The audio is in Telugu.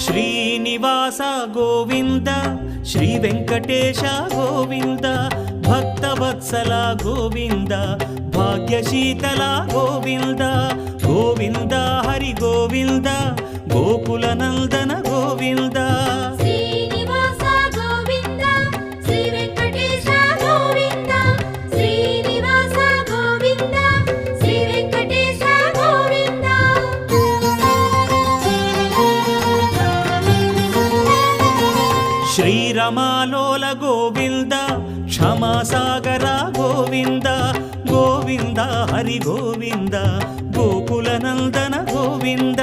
శ్రీనివాస గోవింద శ్రీ వెంకటేశ గోవింద భక్తవత్సల గోవింద భాగ్యశీతల గోవింద గోవింద హరి గోవింద గోకుల నందన గోవింద శ్రీనివాస గోవింద శ్రీ వెంకటేశ గోవింద శ్రీనివాస గోవింద శ్రీ వెంకటేశ గోవింద శ్రీరమాలోల గోవింద క్షమాసాగర గోవింద గోవింద హరి గోవింద గోకుల నందన గోవింద